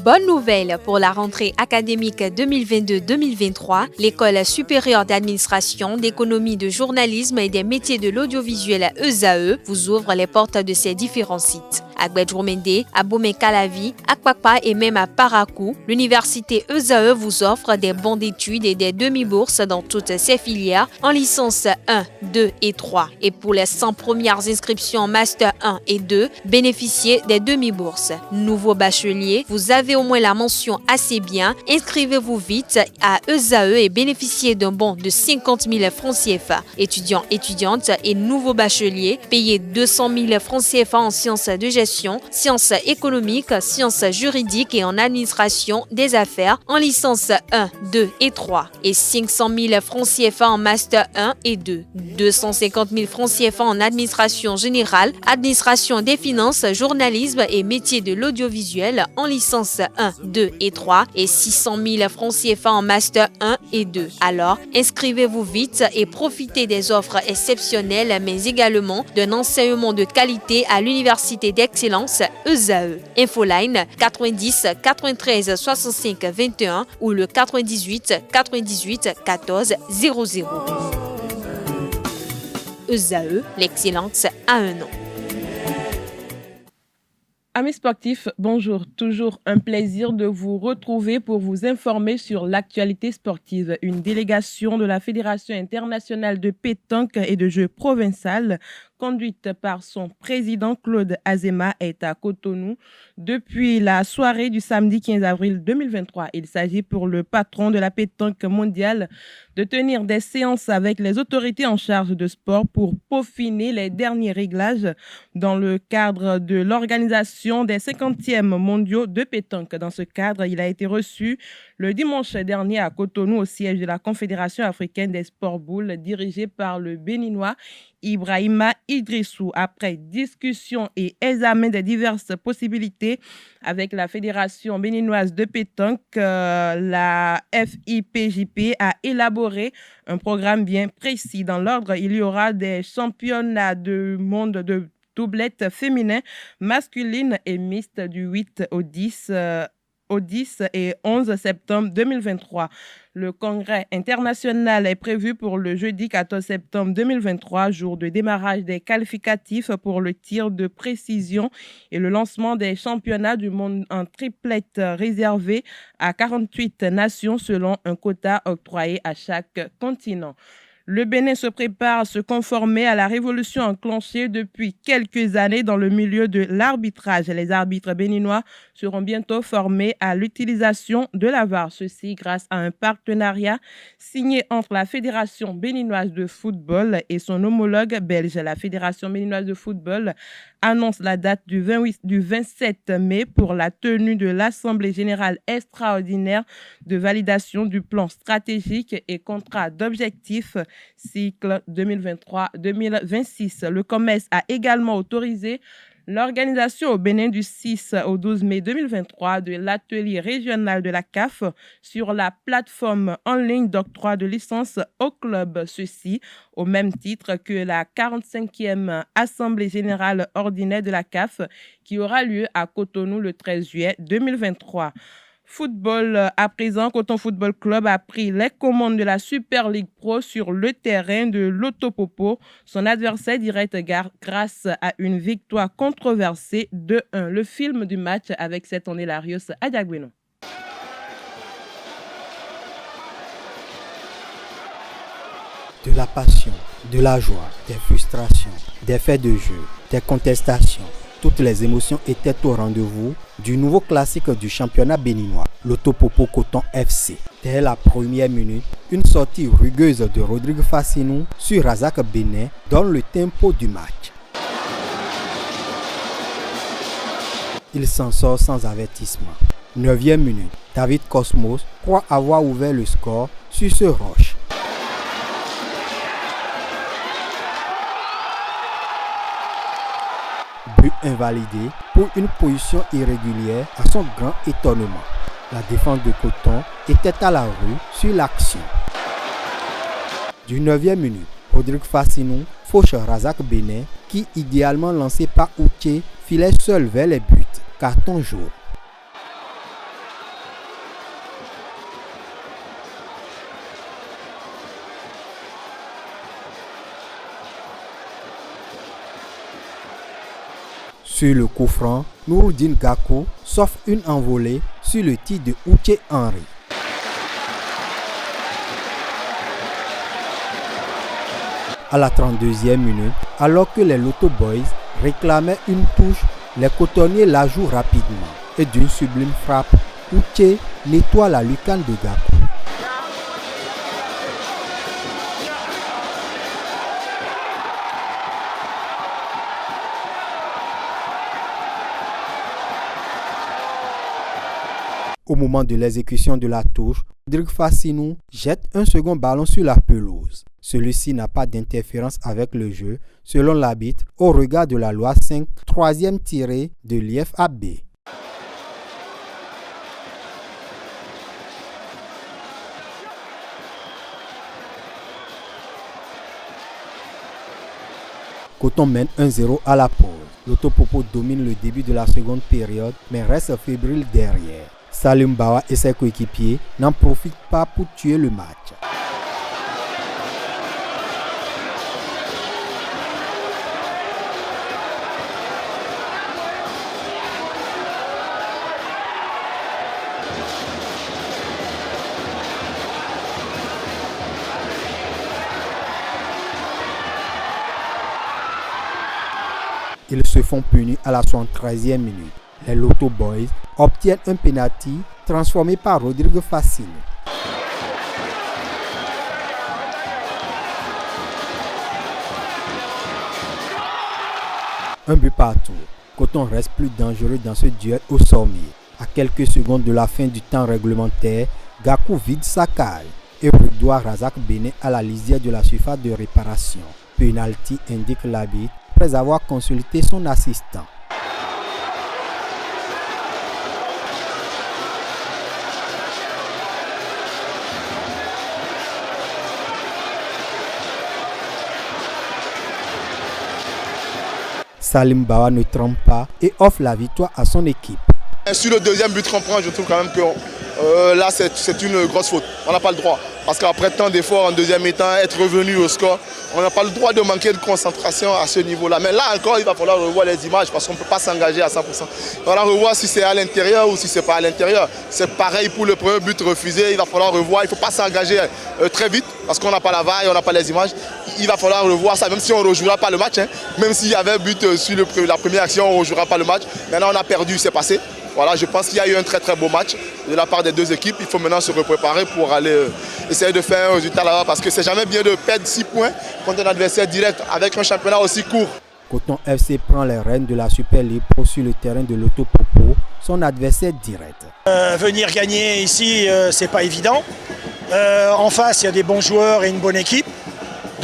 Bonne nouvelle pour la rentrée académique 2022-2023, l'École supérieure d'administration, d'économie, de journalisme et des métiers de l'audiovisuel ESAE vous ouvre les portes de ses différents sites. À Gbedjourmende, à Bomé-Calavi, à Kpakpa et même à Parakou, l'université ESAE vous offre des bons d'études et des demi-bourses dans toutes ses filières en licence 1, 2 et 3. Et pour les 100 premières inscriptions en master 1 et 2, bénéficiez des demi-bourses. Nouveau bachelier, vous avez au moins la mention assez bien. Inscrivez-vous vite à ESAE et bénéficiez d'un bon de 50 000 francs CFA. Étudiants, étudiantes et nouveaux bacheliers, payez 200 000 francs CFA en sciences de gestion, sciences économiques, sciences juridiques et en administration des affaires en licence 1, 2 et 3 et 500 000 francs CFA en master 1 et 2, 250 000 francs CFA en administration générale, administration des finances, journalisme et métiers de l'audiovisuel en licence 1, 2 et 3 et 600 000 francs CFA en master 1 et 2. Alors, inscrivez-vous vite et profitez des offres exceptionnelles mais également d'un enseignement de qualité à l'université d'excellence ESAE. Infoline 90 93 65 21 ou le 98 98 14 00. ESAE, l'excellence à un nom. Amis sportifs, bonjour. Toujours un plaisir de vous retrouver pour vous informer sur l'actualité sportive. Une délégation de la Fédération internationale de pétanque et de jeux provincial, conduite par son président Claude Azema, est à Cotonou depuis la soirée du samedi 15 avril 2023. Il s'agit pour le patron de la pétanque mondiale de tenir des séances avec les autorités en charge de sport pour peaufiner les derniers réglages dans le cadre de l'organisation des 50e mondiaux de pétanque. Dans ce cadre, il a été reçu le dimanche dernier à Cotonou au siège de la Confédération africaine des sports boules dirigée par le Béninois Ibrahima Idrissou. Après discussion et examen des diverses possibilités avec la Fédération béninoise de pétanque, la FIPJP a élaboré un programme bien précis. Dans l'ordre, il y aura des championnats du monde de doublette féminin, masculine et mixte du 8 au 10 et 11 septembre 2023. Le congrès international est prévu pour le jeudi 14 septembre 2023, jour de démarrage des qualificatifs pour le tir de précision et le lancement des championnats du monde en triplette réservés à 48 nations selon un quota octroyé à chaque continent. Le Bénin se prépare à se conformer à la révolution enclenchée depuis quelques années dans le milieu de l'arbitrage. Les arbitres béninois seront bientôt formés à l'utilisation de la VAR. Ceci grâce à un partenariat signé entre la Fédération béninoise de football et son homologue belge. La Fédération béninoise de football annonce la date du 27 mai pour la tenue de l'Assemblée générale extraordinaire de validation du plan stratégique et contrat d'objectifs cycle 2023-2026. Le COMES a également autorisé l'organisation au Bénin du 6 au 12 mai 2023 de l'atelier régional de la CAF sur la plateforme en ligne d'octroi de licence au club. Ceci au même titre que la 45e Assemblée générale ordinaire de la CAF qui aura lieu à Cotonou le 13 juillet 2023. Football à présent, Coton Football Club a pris les commandes de la Super League Pro sur le terrain de l'Autopopo, son adversaire direct grâce à une victoire controversée 2-1. Le film du match avec cet Onelarios Adiagbeno. De la passion, de la joie, des frustrations, des faits de jeu, des contestations. Toutes les émotions étaient au rendez-vous du nouveau classique du championnat béninois, l'Autopopo Coton FC. Dès la première minute, une sortie rugueuse de Rodrigue Fassinou sur Razak Bénin donne le tempo du match. Il s'en sort sans avertissement. 9e minute, David Cosmos croit avoir ouvert le score sur ce rush. But invalidé pour une position irrégulière à son grand étonnement. La défense de Coton était à la rue sur l'action. Du 9e minute, Rodrigue Fassinou fauche Razak Benet qui, idéalement lancé par Outier, filait seul vers les buts. Carton jaune. Sur le coup franc, Nouroudine Gakou s'offre une envolée sur le tir de Outier Henry. À la 32e minute, alors que les Lotto Boys réclamaient une touche, les cotonniers la jouent rapidement et d'une sublime frappe, Outier nettoie la lucarne de Gakou. Au moment de l'exécution de la touche, Rodrigue Fassinou jette un second ballon sur la pelouse. Celui-ci n'a pas d'interférence avec le jeu, selon l'arbitre, au regard de la loi 5, troisième tirée de l'IFAB. Coton mène 1-0 à la pause. Lotto Popo domine le début de la seconde période, mais reste fébrile derrière. Salim Bawa et ses coéquipiers n'en profitent pas pour tuer le match. Ils se font punir à la 73e minute. Les Lotto Boys obtiennent un penalty transformé par Rodrigue Fassinou. Un but partout. Coton reste plus dangereux dans ce duel au sommet. À quelques secondes de la fin du temps réglementaire, Gakou vide sa cage et redoit Razak Benet à la lisière de la surface de réparation. Penalty indique l'arbitre après avoir consulté son assistant. Salim Bawa ne trompe pas et offre la victoire à son équipe. Sur le deuxième but qu'on prend, je trouve quand même que là c'est une grosse faute. On n'a pas le droit. Parce qu'après tant d'efforts en deuxième mi-temps, être revenu au score, on n'a pas le droit de manquer de concentration à ce niveau-là. Mais là encore, il va falloir revoir les images parce qu'on ne peut pas s'engager à 100%. Il va falloir revoir si c'est à l'intérieur ou si ce n'est pas à l'intérieur. C'est pareil pour le premier but refusé, il va falloir revoir. Il ne faut pas s'engager très vite parce qu'on n'a pas la vaille, on n'a pas les images. Il va falloir revoir ça, même si on ne rejouera pas le match. Même s'il y avait un but sur la première action, on ne rejouera pas le match. Maintenant, on a perdu, c'est passé. Voilà, je pense qu'il y a eu un très très beau match de la part des deux équipes. Il faut maintenant se repréparer pour aller essayer de faire un résultat là-bas parce que c'est jamais bien de perdre 6 points contre un adversaire direct avec un championnat aussi court. Coton FC prend les rênes de la Super League Pro sur le terrain de Lotto Popo, son adversaire direct. Venir gagner ici, c'est pas évident. En face, il y a des bons joueurs et une bonne équipe.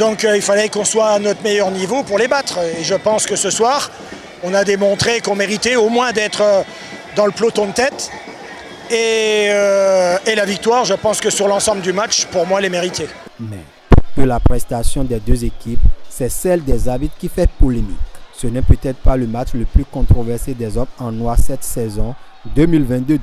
Donc il fallait qu'on soit à notre meilleur niveau pour les battre. Et je pense que ce soir, on a démontré qu'on méritait au moins d'être dans le peloton de tête et la victoire, je pense que sur l'ensemble du match, pour moi, elle est méritée. Mais que la prestation des deux équipes, c'est celle des arbitres qui fait polémique. Ce n'est peut-être pas le match le plus controversé des hommes en noir cette saison 2022-2023.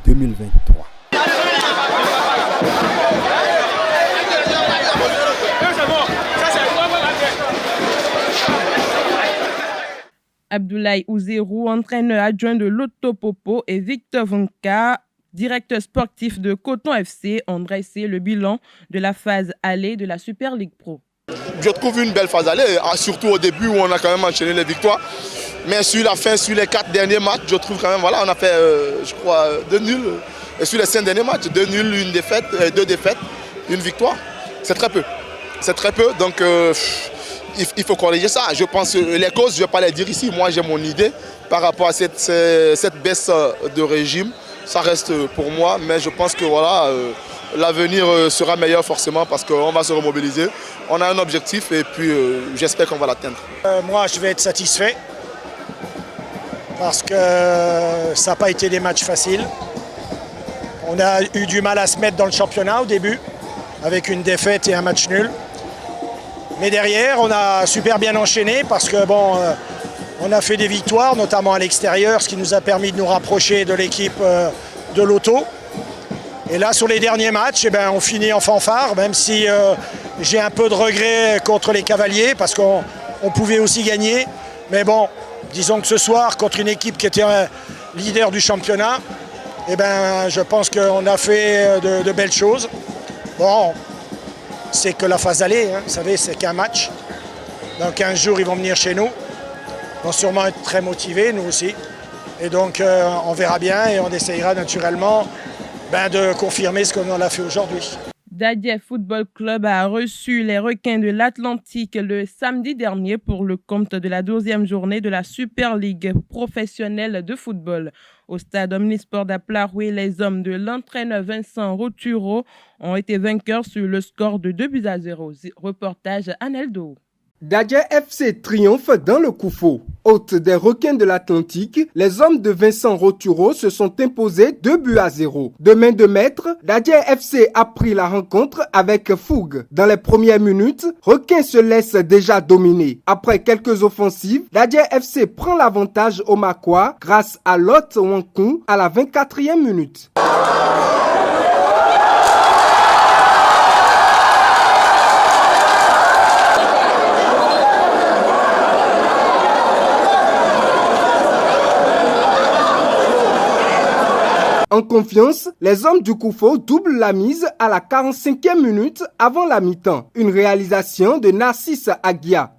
Abdoulaye Ouzérou, entraîneur adjoint de Lotto Popo, et Victor Vonka, directeur sportif de Coton FC, ont dressé le bilan de la phase allée de la Super League Pro. Je trouve une belle phase allée, surtout au début où on a quand même enchaîné les victoires. Mais sur la fin, sur les 4 derniers matchs, je trouve quand même, voilà, on a fait, je crois, 2 nuls. Et sur les 5 derniers matchs, 2 nuls, 1 défaite, 2 défaites, 1 victoire. C'est très peu. C'est très peu, donc il faut corriger ça. Je pense que les causes, je ne vais pas les dire ici. Moi, j'ai mon idée par rapport à cette baisse de régime. Ça reste pour moi, mais je pense que voilà, l'avenir sera meilleur forcément parce qu'on va se remobiliser. On a un objectif et puis j'espère qu'on va l'atteindre. Moi, je vais être satisfait parce que ça n'a pas été des matchs faciles. On a eu du mal à se mettre dans le championnat au début avec une défaite et un match nul. Mais derrière, on a super bien enchaîné parce que on a fait des victoires, notamment à l'extérieur, ce qui nous a permis de nous rapprocher de l'équipe de l'Auto. Et là, sur les derniers matchs, on finit en fanfare, même si j'ai un peu de regret contre les Cavaliers parce qu'on pouvait aussi gagner. Mais bon, disons que ce soir, contre une équipe qui était leader du championnat, je pense qu'on a fait de belles choses. Bon, c'est que la phase d'aller, hein. Vous savez, c'est qu'un match. Dans 15 jours, ils vont venir chez nous. Ils vont sûrement être très motivés, nous aussi. Et donc, on verra bien et on essayera naturellement de confirmer ce qu'on a fait aujourd'hui. Dadier Football Club a reçu les Requins de l'Atlantique le samedi dernier pour le compte de la 12e journée de la Super League professionnelle de football. Au stade Omnisport d'Aplaroué, les hommes de l'entraîneur Vincent Roturo ont été vainqueurs sur le score de 2-0. Reportage Aneldo. Dadier FC triomphe dans le Koufo. Hôte des Requins de l'Atlantique, les hommes de Vincent Roturo se sont imposés 2-0. De main de maître, Dadier FC a pris la rencontre avec fougue. Dans les premières minutes, Requins se laisse déjà dominer. Après quelques offensives, Dadier FC prend l'avantage au Makwa grâce à Lot Wankun à la 24e minute. En confiance, les hommes du Koufo doublent la mise à la 45e minute avant la mi-temps. Une réalisation de Narcisse Aguia.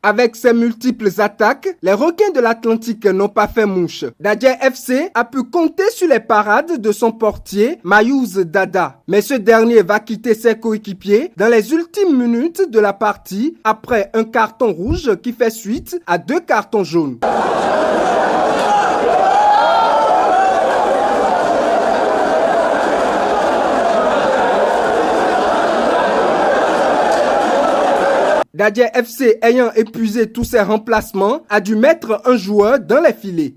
Avec ses multiples attaques, les Requins de l'Atlantique n'ont pas fait mouche. Dadier FC a pu compter sur les parades de son portier, Mayouz Dada. Mais ce dernier va quitter ses coéquipiers dans les ultimes minutes de la partie après un carton rouge qui fait suite à 2 cartons jaunes. Dadier FC, ayant épuisé tous ses remplacements, a dû mettre un joueur dans les filets.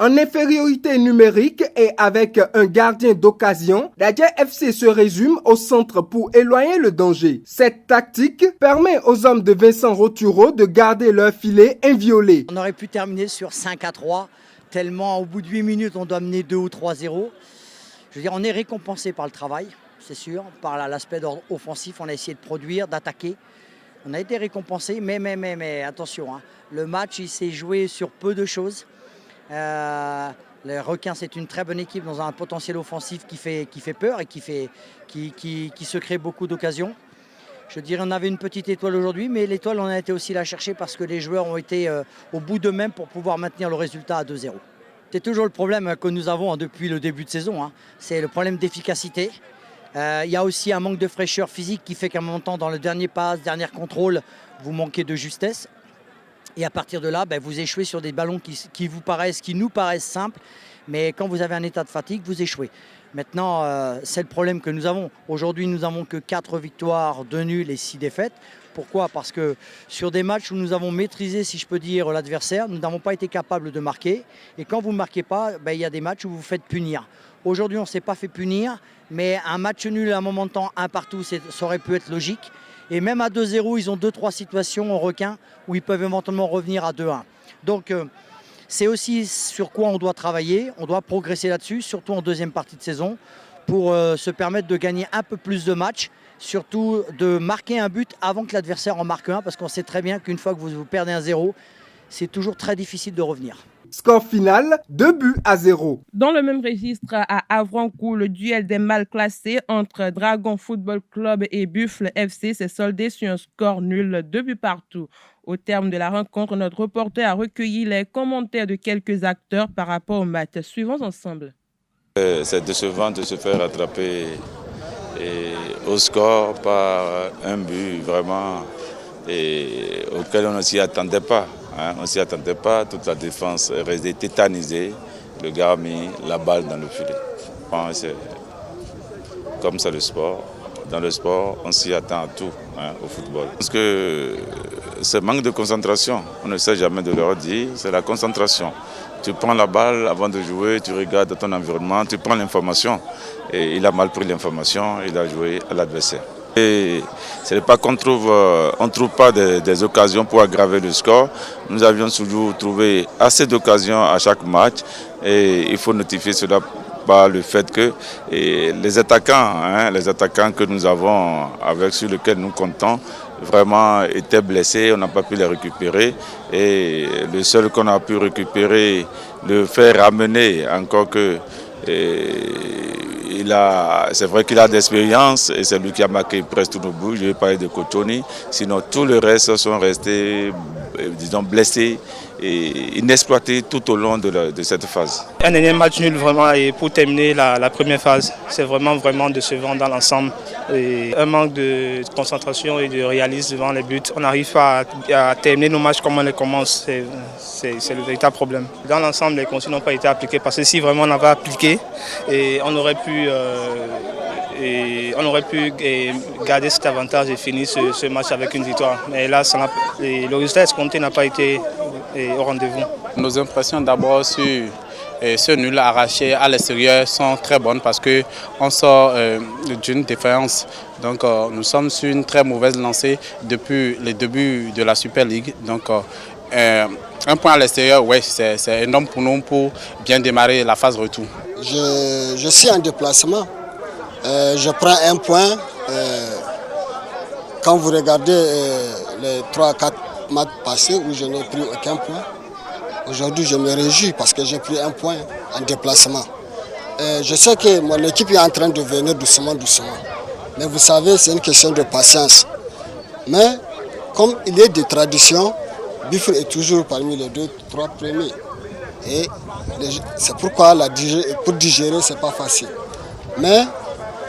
En infériorité numérique et avec un gardien d'occasion, Dadier FC se résume au centre pour éloigner le danger. Cette tactique permet aux hommes de Vincent Roturo de garder leur filet inviolé. On aurait pu terminer sur 5-3, tellement au bout de 8 minutes on doit mener 2 ou 3-0. Je veux dire, on est récompensé par le travail, c'est sûr, par l'aspect offensif, on a essayé de produire, d'attaquer. On a été récompensé, mais attention, hein, le match il s'est joué sur peu de choses. Les Requins, c'est une très bonne équipe dans un potentiel offensif qui fait peur et qui se crée beaucoup d'occasions. Je dirais on avait une petite étoile aujourd'hui, mais l'étoile on a été aussi la chercher parce que les joueurs ont été au bout d'eux-mêmes pour pouvoir maintenir le résultat à 2-0. C'est toujours le problème que nous avons depuis le début de saison, hein. C'est le problème d'efficacité. Il y a aussi un manque de fraîcheur physique qui fait qu'à un moment donné, dans le dernier passe, dernier contrôle, vous manquez de justesse. Et à partir de là, vous échouez sur des ballons qui nous paraissent simples. Mais quand vous avez un état de fatigue, vous échouez. Maintenant, c'est le problème que nous avons. Aujourd'hui, nous n'avons que 4 victoires, 2 nuls et 6 défaites. Pourquoi? Parce que sur des matchs où nous avons maîtrisé, si je peux dire, l'adversaire, nous n'avons pas été capables de marquer. Et quand vous ne marquez pas, il y a des matchs où vous vous faites punir. Aujourd'hui, on ne s'est pas fait punir. Mais un match nul à un moment de temps, 1 partout, ça aurait pu être logique. Et même à 2-0, ils ont 2-3 situations en Requins où ils peuvent éventuellement revenir à 2-1. Donc c'est aussi sur quoi on doit travailler, on doit progresser là-dessus, surtout en deuxième partie de saison, pour se permettre de gagner un peu plus de matchs, surtout de marquer un but avant que l'adversaire en marque un, parce qu'on sait très bien qu'une fois que vous perdez un 0, c'est toujours très difficile de revenir. Score final, 2-0. Dans le même registre, à Havrancourt, le duel des mal classés entre Dragon Football Club et Buffle FC s'est soldé sur un score nul, 2 partout. Au terme de la rencontre, notre reporter a recueilli les commentaires de quelques acteurs par rapport au match. Suivons ensemble. C'est décevant de se faire rattraper au score par un but vraiment auquel on ne s'y attendait pas. On ne s'y attendait pas, toute la défense est restée tétanisée. Le gars a mis la balle dans le filet. C'est comme ça le sport. Dans le sport, on s'y attend à tout au football. Parce que ce manque de concentration, on ne sait jamais de leur dire, c'est la concentration. Tu prends la balle avant de jouer, tu regardes ton environnement, tu prends l'information. Et il a mal pris l'information, il a joué à l'adversaire. Et ce n'est pas qu'on ne trouve pas des occasions pour aggraver le score. Nous avions toujours trouvé assez d'occasions à chaque match et il faut notifier cela par le fait que les attaquants que nous avons, sur lesquels nous comptons, vraiment étaient blessés, on n'a pas pu les récupérer et le seul qu'on a pu récupérer, le faire ramener, encore que c'est vrai qu'il a d'expérience et c'est lui qui a marqué presque tous nos buts. Je vais parler de Cochoni. Sinon, tout le reste sont restés, disons, blessés et inexploités tout au long de cette phase. Un dernier match nul vraiment et pour terminer la première phase. C'est vraiment décevant dans l'ensemble. Et un manque de concentration et de réalisme devant les buts. On n'arrive pas à terminer nos matchs comme on les commence. C'est le véritable problème. Dans l'ensemble, les consignes n'ont pas été appliquées parce que si vraiment on avait appliqué, on aurait pu garder cet avantage et finir ce match avec une victoire. Mais là, le résultat escompté n'a pas été au rendez-vous. Nos impressions d'abord sur ce nul arraché à l'extérieur sont très bonnes parce qu'on sort d'une défaillance. Donc nous sommes sur une très mauvaise lancée depuis le début de la Super League. Donc un point à l'extérieur, ouais, c'est énorme pour nous pour bien démarrer la phase retour. Je suis en déplacement. Je prends un point. Quand vous regardez les 3-4 matchs passés où je n'ai pris aucun point, aujourd'hui je me réjouis parce que j'ai pris un point en déplacement. Je sais que mon équipe est en train de venir doucement. Mais vous savez, c'est une question de patience. Mais comme il est de tradition, Buffle est toujours parmi les 2-3 premiers. Et c'est pourquoi pour digérer, ce n'est pas facile. Mais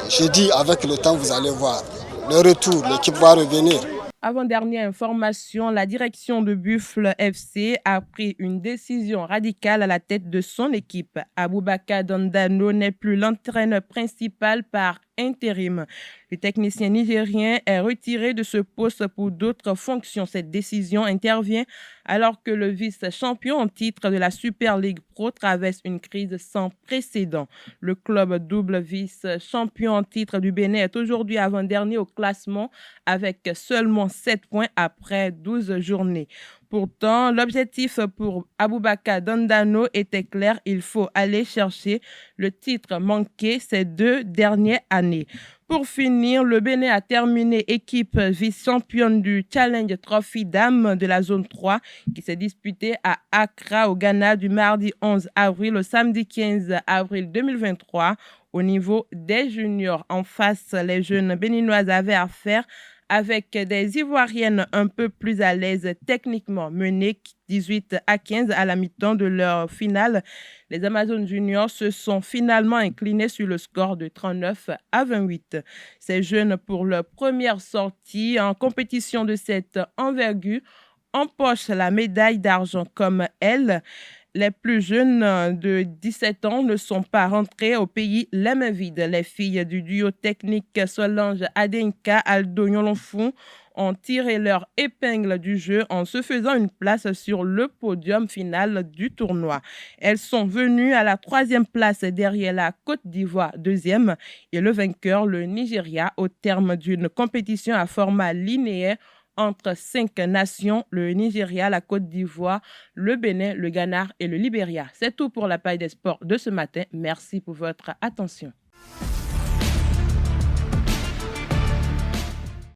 je dis, avec le temps, vous allez voir. Le retour, l'équipe va revenir. Avant-dernière information, la direction de Buffle FC a pris une décision radicale à la tête de son équipe. Aboubakar Dandano n'est plus l'entraîneur principal par intérim. Le technicien nigérien est retiré de ce poste pour d'autres fonctions. Cette décision intervient alors que le vice-champion en titre de la Super League Pro traverse une crise sans précédent. Le club double vice-champion en titre du Bénin est aujourd'hui avant-dernier au classement avec seulement 7 points après 12 journées. Pourtant, l'objectif pour Aboubakar Dandano était clair, il faut aller chercher le titre manqué ces 2 dernières années. Pour finir, le Bénin a terminé équipe vice-championne du Challenge Trophy Dames de la zone 3 qui s'est disputée à Accra au Ghana du mardi 11 avril au samedi 15 avril 2023. Au niveau des juniors, en face, les jeunes béninoises avaient affaire avec des Ivoiriennes un peu plus à l'aise techniquement, menées 18-15 à la mi-temps de leur finale. Les Amazones juniors se sont finalement inclinées sur le score de 39-28. Ces jeunes, pour leur première sortie en compétition de cette envergure, empochent la médaille d'argent comme elles. Les plus jeunes de 17 ans ne sont pas rentrés au pays les mains vides. Les filles du duo technique Solange Adenka Aldo Nyolonfou ont tiré leur épingle du jeu en se faisant une place sur le podium final du tournoi. Elles sont venues à la 3e place derrière la Côte d'Ivoire 2e et le vainqueur, le Nigeria, au terme d'une compétition à format linéaire entre 5 nations, le Nigeria, la Côte d'Ivoire, le Bénin, le Ghana et le Libéria. C'est tout pour la page des sports de ce matin. Merci pour votre attention.